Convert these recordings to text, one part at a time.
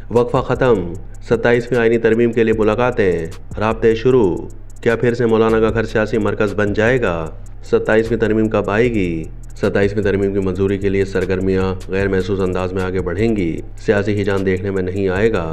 वक्फा ख़त्म, 27वीं आईनी तरमीम के लिए मुलाकातें, राब्ते शुरू। क्या फिर से मौलाना का घर सियासी मरकज़ बन जाएगा? 27वीं तरमीम कब आएगी? 27वीं तरमीम की मंजूरी के लिए सरगर्मियाँ गैर महसूस अंदाज में आगे बढ़ेंगी। सियासी हिजान देखने में नहीं आएगा।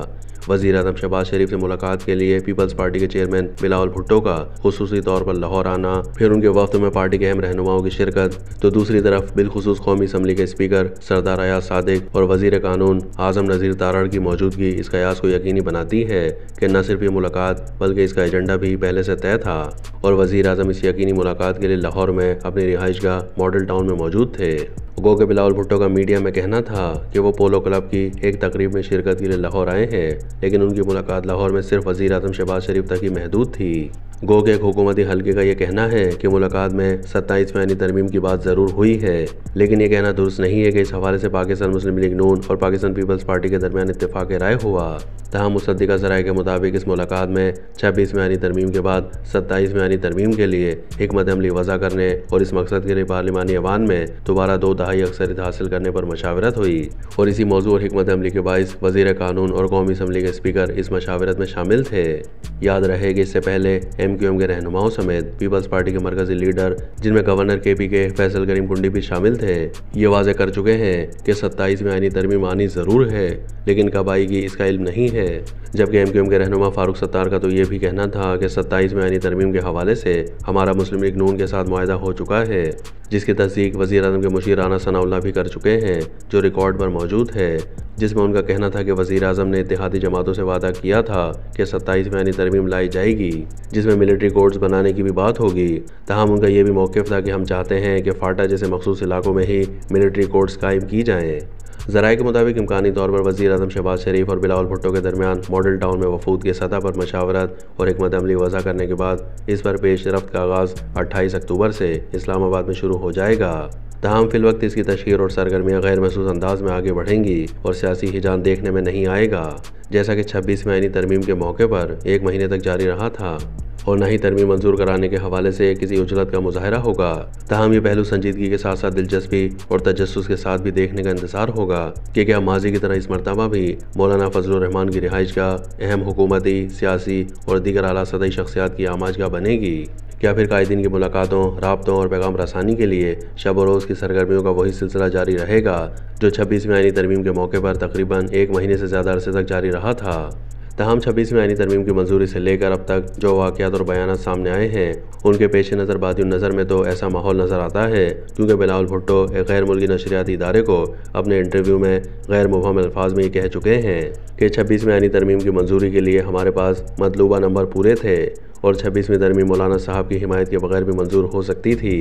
वज़ीर आज़म शहबाज शरीफ से मुलाकात के लिए पीपल्स पार्टी के चेयरमैन बिलावल भुट्टो का खुसूसी तौर पर लाहौर आना, फिर उनके वफ्द में पार्टी के अहम रहनुमाओं की शिरकत, तो दूसरी तरफ बिलखुसूस कौमी असम्बली के स्पीकर सरदार अयाज सादिक और वज़ीर कानून आज़म नज़ीर तारड़ की मौजूदगी इस कयास को यकीनी बनाती है कि न सिर्फ ये मुलाकात बल्कि इसका एजेंडा भी पहले से तय था और वज़ीर आज़म इस यकीनी मुलाकात के लिए लाहौर में अपनी रिहाइशगाह मॉडल टाउन में मौजूद थे। गो के बिलावल भुट्टो का मीडिया में कहना था कि वो पोलो क्लब की एक तकरीब में शिरकत के लिए लाहौर आए हैं, लेकिन उनकी मुलाकात लाहौर में सिर्फ वज़ीर आज़म शहबाज शरीफ तक ही महदूद थी। गो के एक हुकूमती हल्के का ये कहना है कि मुलाकात में 27वीं आईनी तरमीम की बात ज़रूर हुई है, लेकिन ये कहना दुरुस्त नहीं है कि इस हवाले से पाकिस्तान मुस्लिम लीग नून और पाकिस्तान पीपल्स पार्टी के दरमियान इत्तेफाक राय हुआ। तहम मुसद्दिका ज़राए के मुताबिक इस मुलाकात में 26वीं आईनी तरमीम के बाद 27वीं आईनी तरमीम के लिए हिकमत अमली वज़ा करने और इस मकसद के लिए पार्लिमानी ऐवान में दोबारा 2 दहाई अक्सरियत हासिल करने पर मशावरत हुई और इसी मौजू और हिकमत अमली के बाइस वज़ीर कानून और कौमी असम्बली के स्पीकर इस मशावरत में शामिल थे। याद रहे कि इससे पहले MQM के रहनुमाओं समेत पीपल्स पार्टी के मरकजी लीडर, जिनमें गवर्नर KP के फैसल करीम कुंडी भी शामिल थे, ये वाज़े कर चुके हैं कि 27वीं आईनी तरमीम आनी ज़रूर है, लेकिन कब आएगी इसका इल्म नहीं है। जबकि MQM के रहनुमा फारूक सत्तार का तो ये भी कहना था कि 27वीं आईनी तरमीम के हवाले से हमारा मुस्लिम लीग नून के साथ मुआहदा हो चुका है, जिसकी तस्दीक वज़ीर आज़म के मुशीर राना सनाउल्लाह भी कर चुके हैं, जो रिकॉर्ड पर मौजूद है, जिसमें उनका कहना था कि वज़ीर आज़म ने इत्तेहादी जमातों से वादा किया था कि 27वीं आईनी तरमीम लाई जाएगी, जिसमें मिलिट्री कोर्ट्स बनाने की भी बात होगी। तहम उनका ये भी मौक़िफ़ था कि हम चाहते हैं कि फाटा जैसे मखसूस इलाकों में ही मिलिट्री कोर्ट्स कायम की जाएँ। ज़राए के मुताबिक इम्कानी तौर पर वज़ीर आज़म शहबाज शरीफ और बिलावल भुट्टो के दरमियान मॉडल टाउन में वफूद की सतह पर मशावरत और हिकमत अमली वज़ा करने के बाद इस पर पेश रफ्त का आगाज़ 28 अक्टूबर से इस्लामाबाद में शुरू हो जाएगा। तमाम फिल वक्त इसकी तशहीर और सरगर्मियाँ गैर महसूस अंदाज में आगे बढ़ेंगी और सियासी हिजान देखने में नहीं आएगा, जैसा कि 26वीं आईनी तरमीम के मौके पर 1 महीने तक जारी रहा था, और न ही तरमीम मंजूर कराने के हवाले से किसी उजलत का मुजाहरा होगा। तहम ये पहलू संजीदगी के साथ साथ दिलचस्पी और तजस्सुस के साथ भी देखने का इंतजार होगा कि क्या माजी की तरह इस मरतबा भी मौलाना फजलुर रहमान की रिहाइश का अहम हुकूमती, सियासी और दीगर आला सतही शख्सियात की आमाजगाह बनेगी। क्या फिर कायदीन की मुलाकातों, राब्तों और पैगाम रसानी के लिए शब व रोज़ की सरगर्मियों का वही सिलसिला जारी रहेगा जो 26वीं आईनी तरमीम के मौके पर तकरीबन 1 महीने से ज़्यादा अरसे तक जारी रहा था। तहम 26वीं आईनी तरमीम की मंजूरी से लेकर अब तक जो वाक़यात और बयानात सामने आए हैं, उनके पेश नज़र बादी नज़र में तो ऐसा माहौल नज़र आता है क्योंकि बिलावल भुट्टो एक गैर मुल्की नशरियाती इदारे को अपने इंटरव्यू में गैर मुबहम अल्फाज में ये कह चुके हैं कि 26वीं आईनी तरमीम की मंजूरी के लिए हमारे पास मतलूबा नंबर पूरे थे और 26वीं तरमीम मौलाना साहब की हिमायत के बगैर भी मंजूर हो सकती थी।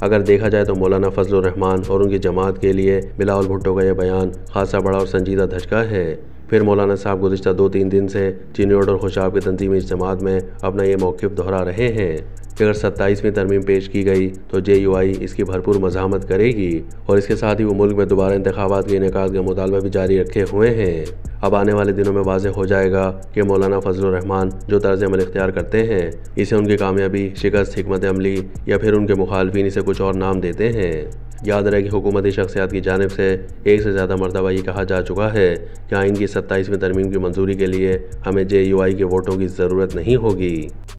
अगर देखा जाए तो मौलाना फजलुर रहमान और उनकी जमात के लिए बिलावल भुट्टो का यह बयान खासा बड़ा और संजीदा धचका है। फिर मौलाना साहब गुज़िश्ता 2-3 दिन से चिन्योट और खुशाब की तंजीमी इज्तिमात में अपना ये मौक़िफ़ दोहरा रहे हैं कि अगर 27वीं तरमीम पेश की गई तो JUI इसकी भरपूर मज़ाहमत करेगी और इसके साथ ही वो मुल्क में दोबारा इंतखाबात के इनेकाद का मुतालबा भी जारी रखे हुए हैं। अब आने वाले दिनों में वाज़ेह हो जाएगा कि मौलाना फजलुर रहमान जो तर्ज अमल इख्तियार करते हैं, इसे उनकी कामयाबी, शिकस्त, हिकमत अमली या फिर उनके मुखालफिन इसे कुछ और नाम देते हैं। याद रहे कि हुकूमती शख्सियात की जानिब से एक से ज़्यादा मरतबा ये कहा जा चुका है कि आइन की 27वीं तरमीम की मंजूरी के लिए हमें JUI के वोटों की ज़रूरत नहीं होगी।